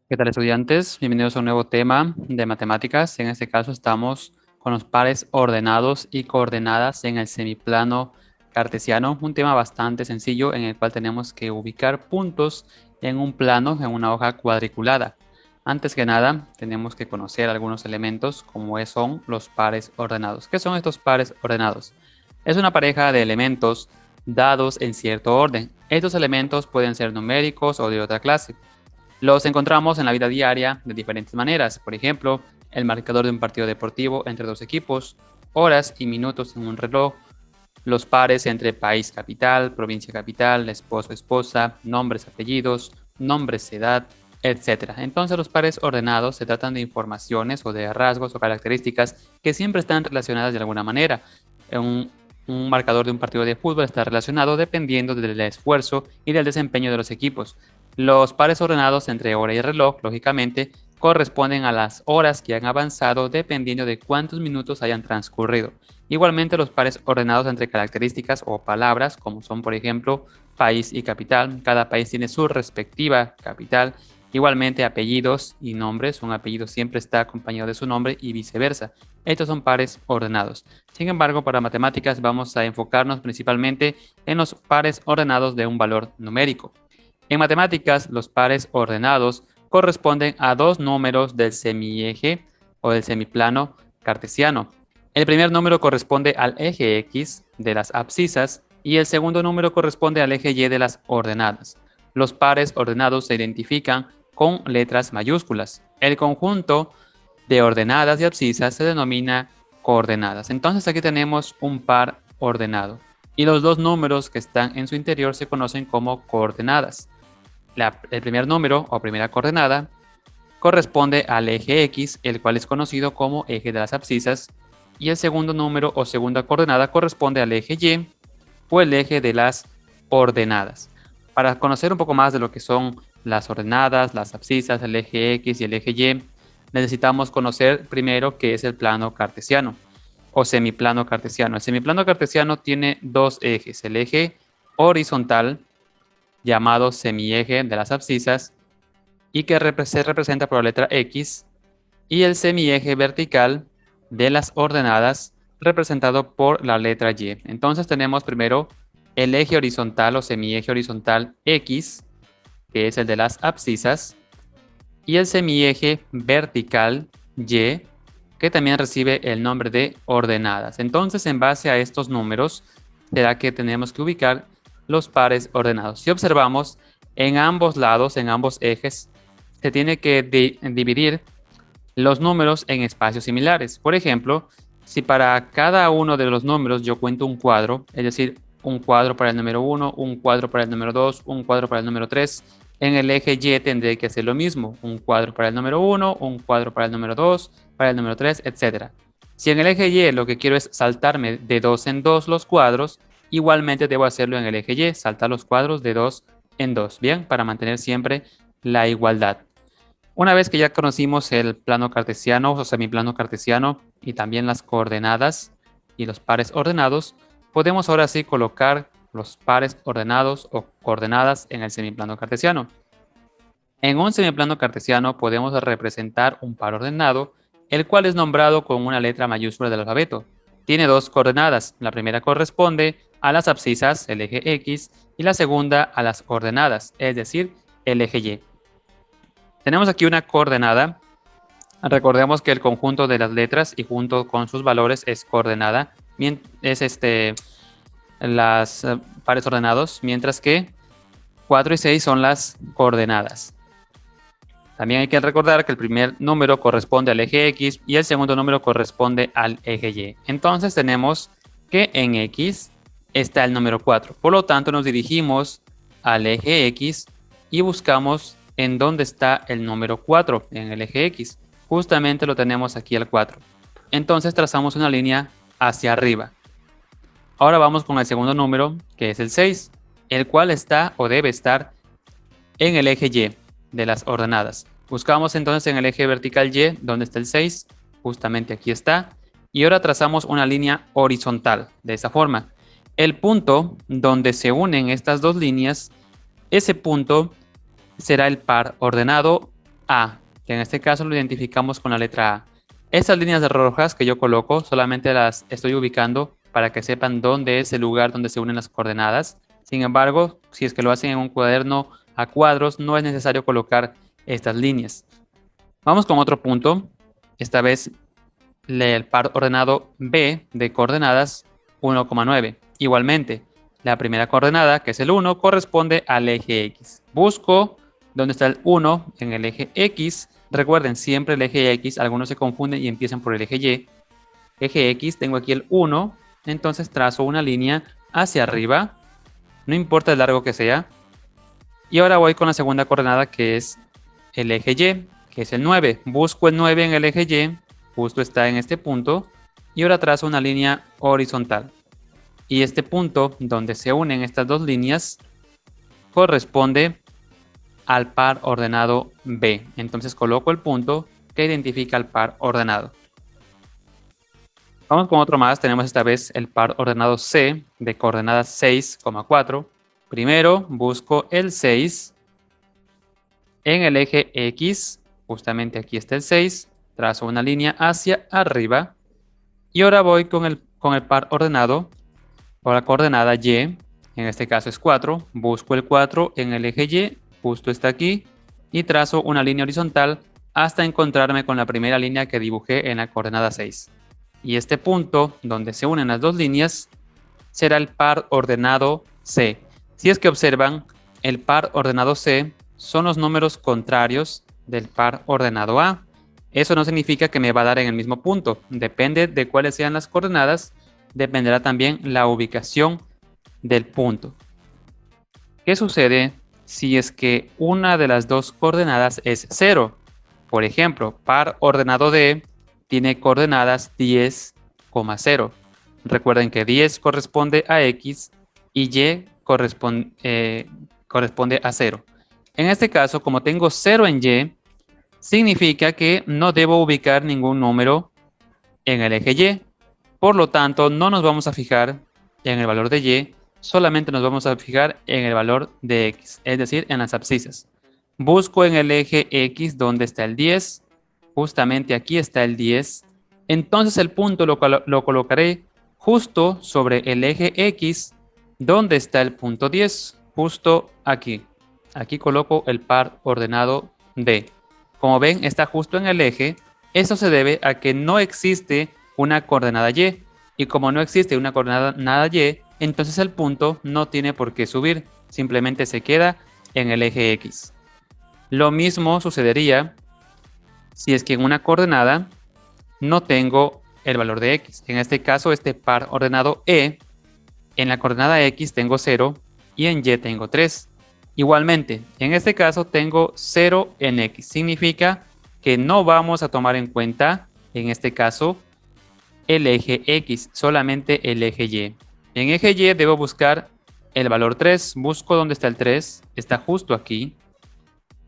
¿Qué tal, estudiantes? Bienvenidos a un nuevo tema de matemáticas. En este caso estamos con los pares ordenados y coordenadas en el semiplano cartesiano, un tema bastante sencillo en el cual tenemos que ubicar puntos en un plano, en una hoja cuadriculada. Antes que nada, tenemos que conocer algunos elementos como son los pares ordenados. ¿Qué son estos pares ordenados? Es una pareja de elementos dados en cierto orden. Estos elementos pueden ser numéricos o de otra clase. Los encontramos en la vida diaria de diferentes maneras, por ejemplo, el marcador de un partido deportivo entre dos equipos, horas y minutos en un reloj, los pares entre país capital, provincia capital, esposo esposa, nombres apellidos, nombres edad, etc. Entonces los pares ordenados se tratan de informaciones o de rasgos o características que siempre están relacionadas de alguna manera. Un, un marcador de un partido de fútbol está relacionado dependiendo del esfuerzo y del desempeño de los equipos. Los pares ordenados entre hora y reloj, lógicamente, corresponden a las horas que han avanzado dependiendo de cuántos minutos hayan transcurrido. Igualmente, los pares ordenados entre características o palabras, como son por ejemplo país y capital, cada país tiene su respectiva capital. Igualmente, apellidos y nombres, un apellido siempre está acompañado de su nombre y viceversa. Estos son pares ordenados. Sin embargo, para matemáticas vamos a enfocarnos principalmente en los pares ordenados de un valor numérico. En matemáticas, los pares ordenados corresponden a dos números del semieje o del semiplano cartesiano. El primer número corresponde al eje X de las abscisas y el segundo número corresponde al eje Y de las ordenadas. Los pares ordenados se identifican con letras mayúsculas. El conjunto de ordenadas y abscisas se denomina coordenadas. Entonces aquí tenemos un par ordenado y los dos números que están en su interior se conocen como coordenadas. El primer número o primera coordenada corresponde al eje X, el cual es conocido como eje de las abscisas, y el segundo número o segunda coordenada corresponde al eje Y o el eje de las ordenadas. Para conocer un poco más de lo que son las ordenadas, las abscisas, el eje X y el eje Y, necesitamos conocer primero qué es el plano cartesiano o semiplano cartesiano. El semiplano cartesiano tiene dos ejes, el eje horizontal, llamado semieje de las abscisas, y que se representa por la letra X, y el semieje vertical de las ordenadas, representado por la letra Y. Entonces tenemos primero el eje horizontal o semieje horizontal X, que es el de las abscisas, y el semieje vertical Y, que también recibe el nombre de ordenadas. Entonces, en base a estos números, será que tenemos que ubicar los pares ordenados. Si observamos, en ambos lados, en ambos ejes, se tiene que dividir los números en espacios similares. Por ejemplo, si para cada uno de los números yo cuento un cuadro, es decir, un cuadro para el número 1, un cuadro para el número 2, un cuadro para el número 3, en el eje Y tendré que hacer lo mismo, un cuadro para el número 1, un cuadro para el número 2, para el número 3, etc. Si en el eje Y lo que quiero es saltarme de 2 en 2 los cuadros, igualmente debo hacerlo en el eje Y, saltar los cuadros de 2 en 2, ¿bien? Para mantener siempre la igualdad. Una vez que ya conocimos el plano cartesiano o semiplano cartesiano y también las coordenadas y los pares ordenados, podemos ahora sí colocar los pares ordenados o coordenadas en el semiplano cartesiano. En un semiplano cartesiano podemos representar un par ordenado, el cual es nombrado con una letra mayúscula del alfabeto. Tiene dos coordenadas. La primera corresponde a las abscisas, el eje X, y la segunda a las ordenadas, es decir, el eje Y. Tenemos aquí una coordenada. Recordemos que el conjunto de las letras y junto con sus valores es coordenada. Es las pares ordenados, mientras que 4 y 6 son las coordenadas. También hay que recordar que el primer número corresponde al eje X y el segundo número corresponde al eje Y. Entonces tenemos que en X está el número 4. Por lo tanto, nos dirigimos al eje X y buscamos en dónde está el número 4 en el eje X. Justamente lo tenemos aquí al 4. Entonces trazamos una línea hacia arriba. Ahora vamos con el segundo número, que es el 6, el cual está o debe estar en el eje Y de las ordenadas. Buscamos entonces en el eje vertical Y, donde está el 6, justamente aquí está, y ahora trazamos una línea horizontal, de esa forma. El punto donde se unen estas dos líneas, ese punto será el par ordenado A, que en este caso lo identificamos con la letra A. Estas líneas rojas que yo coloco solamente las estoy ubicando para que sepan dónde es el lugar donde se unen las coordenadas. Sin embargo, si es que lo hacen en un cuaderno a cuadros, no es necesario colocar estas líneas. Vamos con otro punto. Esta vez el par ordenado B de coordenadas 1,9. Igualmente, la primera coordenada, que es el 1, corresponde al eje X. Busco dónde está el 1 en el eje X. Recuerden, siempre el eje X, algunos se confunden y empiezan por el eje Y. Eje X, tengo aquí el 1, entonces trazo una línea hacia arriba, no importa el largo que sea. Y ahora voy con la segunda coordenada, que es el eje Y, que es el 9. Busco el 9 en el eje Y, justo está en este punto, y ahora trazo una línea horizontal. Y este punto donde se unen estas dos líneas corresponde al par ordenado B. Entonces coloco el punto que identifica el par ordenado. Vamos con otro más. Tenemos esta vez el par ordenado C de coordenadas 6,4. Primero busco el 6 en el eje X. Justamente aquí está el 6. Trazo una línea hacia arriba. Y ahora voy con el par ordenado o la coordenada Y. En este caso es 4. Busco el 4 en el eje Y. Justo está aquí. Y trazo una línea horizontal hasta encontrarme con la primera línea que dibujé en la coordenada 6. Y este punto donde se unen las dos líneas será el par ordenado C. Si es que observan, el par ordenado C son los números contrarios del par ordenado A. Eso no significa que me va a dar en el mismo punto. Depende de cuáles sean las coordenadas, dependerá también la ubicación del punto. ¿Qué sucede si es que una de las dos coordenadas es 0? Por ejemplo, par ordenado D tiene coordenadas 10,0. Recuerden que 10 corresponde a X y Y corresponde a 0. En este caso, como tengo 0 en Y, significa que no debo ubicar ningún número en el eje Y. Por lo tanto, no nos vamos a fijar en el valor de Y, solamente nos vamos a fijar en el valor de X, es decir, en las abscisas. Busco en el eje X donde está el 10, justamente aquí está el 10. Entonces el punto lo colocaré justo sobre el eje X donde está el punto 10, justo aquí. Aquí coloco el par ordenado D. Como ven, está justo en el eje. Eso se debe a que no existe una coordenada Y. Y como no existe una coordenada Y, entonces el punto no tiene por qué subir. Simplemente se queda en el eje X. Lo mismo sucedería si es que en una coordenada no tengo el valor de X. En este caso, este par ordenado E, en la coordenada X tengo 0 y en Y tengo 3. Igualmente, en este caso tengo 0 en X. Significa que no vamos a tomar en cuenta, en este caso, el eje X, solamente el eje Y. En eje Y debo buscar el valor 3. Busco dónde está el 3. Está justo aquí.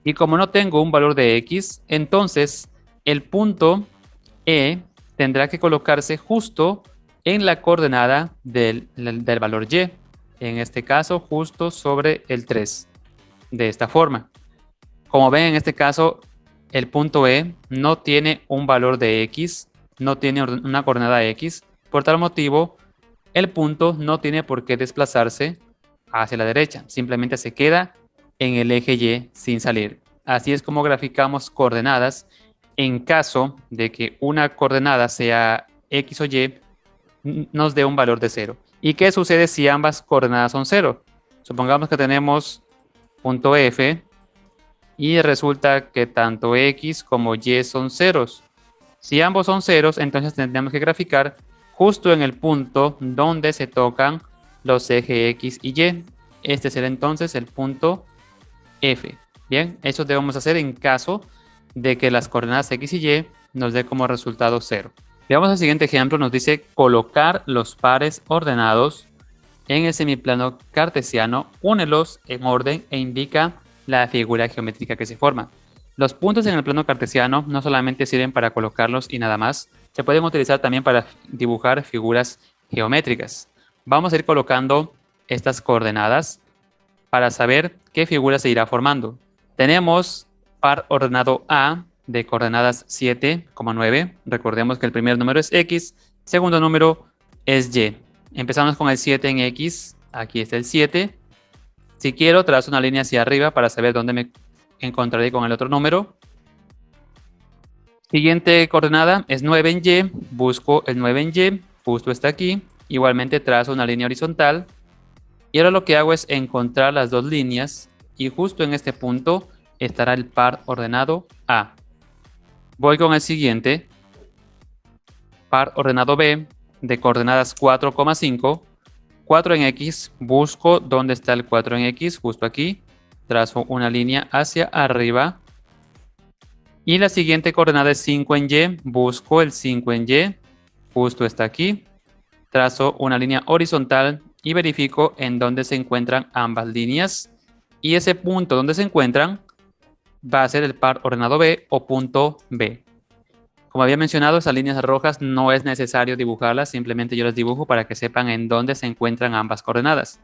Y como no tengo un valor de X, entonces el punto E tendrá que colocarse justo en la coordenada del valor Y. En este caso, justo sobre el 3. De esta forma. Como ven, en este caso, el punto E no tiene un valor de X, no tiene una coordenada X. Por tal motivo, el punto no tiene por qué desplazarse hacia la derecha. Simplemente se queda en el eje Y sin salir. Así es como graficamos coordenadas en caso de que una coordenada sea X o Y, nos dé un valor de 0. ¿Y qué sucede si ambas coordenadas son 0? Supongamos que tenemos punto F y resulta que tanto X como Y son ceros. Si ambos son ceros, entonces tendríamos que graficar justo en el punto donde se tocan los ejes X y Y. Este será entonces el punto F. Bien, eso debemos hacer en caso de que las coordenadas X y Y nos dé como resultado 0. Veamos el siguiente ejemplo. Nos dice colocar los pares ordenados en el semiplano cartesiano, únelos en orden e indica la figura geométrica que se forma. Los puntos en el plano cartesiano no solamente sirven para colocarlos y nada más, se pueden utilizar también para dibujar figuras geométricas. Vamos a ir colocando estas coordenadas para saber qué figura se irá formando. Tenemos par ordenado A de coordenadas 7,9. Recordemos que el primer número es X, segundo número es Y. Empezamos con el 7 en X, aquí está el 7. Si quiero, trazo una línea hacia arriba para saber dónde me encontraré con el otro número. Siguiente coordenada es 9 en Y, busco el 9 en Y, justo está aquí. Igualmente trazo una línea horizontal. Y ahora lo que hago es encontrar las dos líneas y justo en este punto estará el par ordenado A. Voy con el siguiente, par ordenado B de coordenadas 4,5. 4 en X, busco dónde está el 4 en X, justo aquí. Trazo una línea hacia arriba. Y la siguiente coordenada es 5 en Y, busco el 5 en Y, justo está aquí. Trazo una línea horizontal y verifico en dónde se encuentran ambas líneas. Y ese punto donde se encuentran va a ser el par ordenado B o punto B. Como había mencionado, esas líneas rojas no es necesario dibujarlas, simplemente yo las dibujo para que sepan en dónde se encuentran ambas coordenadas.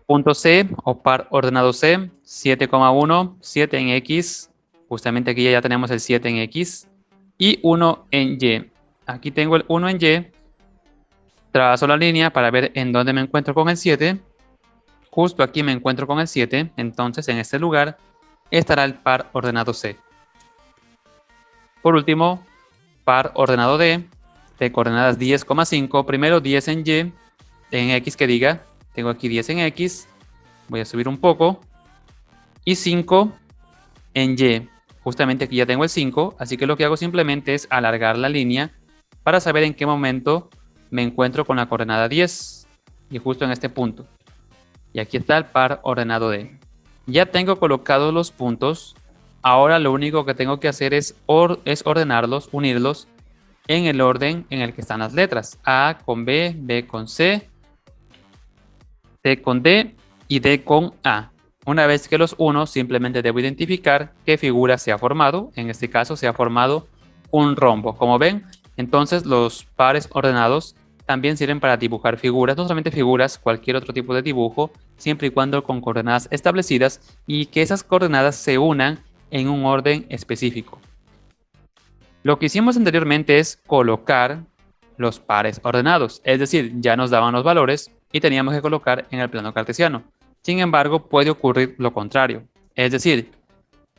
Punto C o par ordenado C, 7,1, 7 en X, justamente aquí ya tenemos el 7 en X, y 1 en Y. Aquí tengo el 1 en Y, trazo la línea para ver en dónde me encuentro con el 7. Justo aquí me encuentro con el 7, entonces en este lugar estará el par ordenado C. Por último, par ordenado D, de coordenadas 10,5, primero 10 en Y, en X que diga, tengo aquí 10 en X, voy a subir un poco, y 5 en Y, justamente aquí ya tengo el 5, así que lo que hago simplemente es alargar la línea para saber en qué momento me encuentro con la coordenada 10, y justo en este punto. Y aquí está el par ordenado D. Ya tengo colocados los puntos. Ahora lo único que tengo que hacer es ordenarlos, unirlos en el orden en el que están las letras. A con B, B con C, C con D y D con A. Una vez que los uno, simplemente debo identificar qué figura se ha formado. En este caso se ha formado un rombo. Como ven, entonces los pares ordenados también sirven para dibujar figuras, no solamente figuras, cualquier otro tipo de dibujo, siempre y cuando con coordenadas establecidas y que esas coordenadas se unan en un orden específico. Lo que hicimos anteriormente es colocar los pares ordenados, es decir, ya nos daban los valores y teníamos que colocar en el plano cartesiano. Sin embargo, puede ocurrir lo contrario, es decir,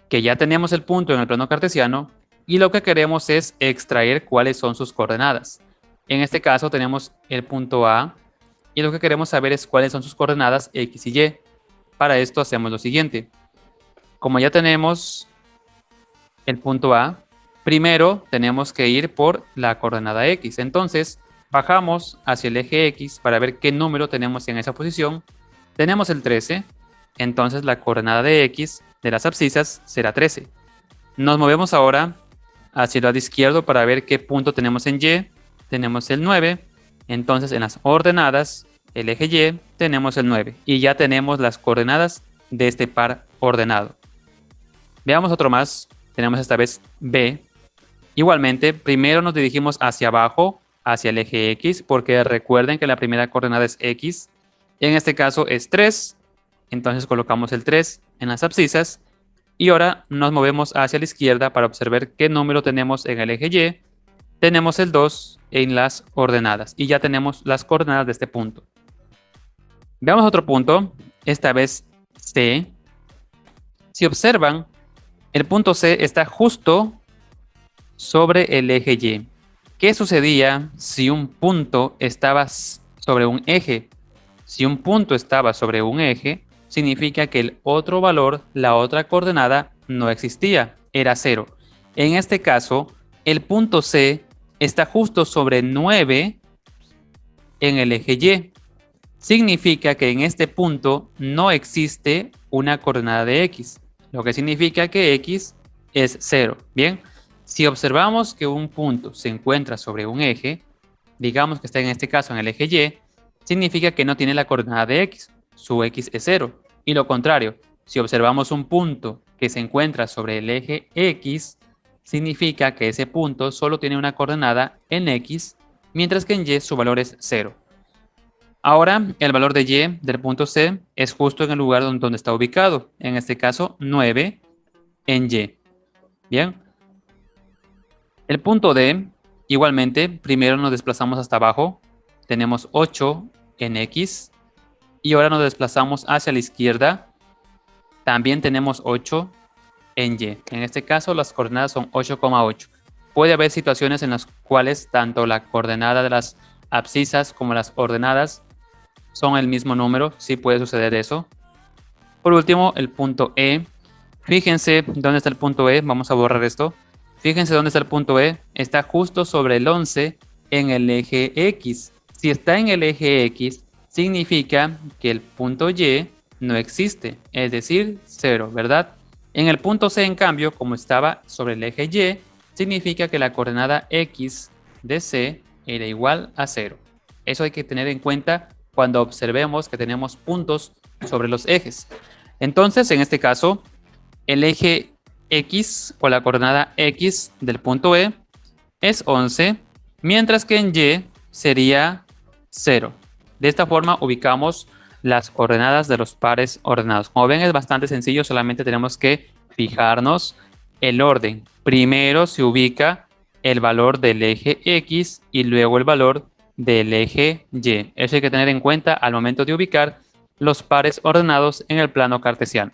que ya tenemos el punto en el plano cartesiano y lo que queremos es extraer cuáles son sus coordenadas. En este caso tenemos el punto A y lo que queremos saber es cuáles son sus coordenadas X y Y. Para esto hacemos lo siguiente. Como ya tenemos el punto A, primero tenemos que ir por la coordenada X. Entonces bajamos hacia el eje X para ver qué número tenemos en esa posición. Tenemos el 13, entonces la coordenada de X de las abscisas será 13. Nos movemos ahora hacia el lado izquierdo para ver qué punto tenemos en Y. Tenemos el 9, entonces en las ordenadas, el eje Y, tenemos el 9 y ya tenemos las coordenadas de este par ordenado. Veamos otro más, tenemos esta vez B. Igualmente, primero nos dirigimos hacia abajo, hacia el eje X, porque recuerden que la primera coordenada es X. En este caso es 3, entonces colocamos el 3 en las abscisas. Y ahora nos movemos hacia la izquierda para observar qué número tenemos en el eje Y. Tenemos el 2 en las ordenadas y ya tenemos las coordenadas de este punto. Veamos otro punto, esta vez C. Si observan, el punto C está justo sobre el eje Y. ¿Qué sucedía si un punto estaba sobre un eje? Si un punto estaba sobre un eje, significa que el otro valor, la otra coordenada, no existía, era 0. En este caso, el punto C está justo sobre 9 en el eje Y. Significa que en este punto no existe una coordenada de X, lo que significa que X es 0. Bien, si observamos que un punto se encuentra sobre un eje, digamos que está en este caso en el eje Y, significa que no tiene la coordenada de X, su X es 0. Y lo contrario, si observamos un punto que se encuentra sobre el eje X, significa que ese punto solo tiene una coordenada en X, mientras que en Y su valor es 0. Ahora, el valor de Y del punto C es justo en el lugar donde está ubicado, en este caso 9, en Y. Bien. El punto D, igualmente, primero nos desplazamos hasta abajo. Tenemos 8 en X. Y ahora nos desplazamos hacia la izquierda. También tenemos 8 en Y. En este caso, las coordenadas son 8,8. Puede haber situaciones en las cuales tanto la coordenada de las abscisas como las ordenadas son el mismo número. Sí puede suceder eso. Por último, el punto E. Fíjense dónde está el punto E. Vamos a borrar esto. Fíjense dónde está el punto E. Está justo sobre el 11 en el eje X. Si está en el eje X, significa que el punto Y no existe, es decir, 0, ¿verdad? En el punto C, en cambio, como estaba sobre el eje Y, significa que la coordenada X de C era igual a 0. Eso hay que tener en cuenta cuando observemos que tenemos puntos sobre los ejes. Entonces, en este caso, el eje X o la coordenada X del punto E es 11, mientras que en Y sería 0. De esta forma ubicamos las coordenadas de los pares ordenados. Como ven, es bastante sencillo, solamente tenemos que fijarnos el orden. Primero se ubica el valor del eje X y luego el valor del eje Y. Eso hay que tener en cuenta al momento de ubicar los pares ordenados en el plano cartesiano.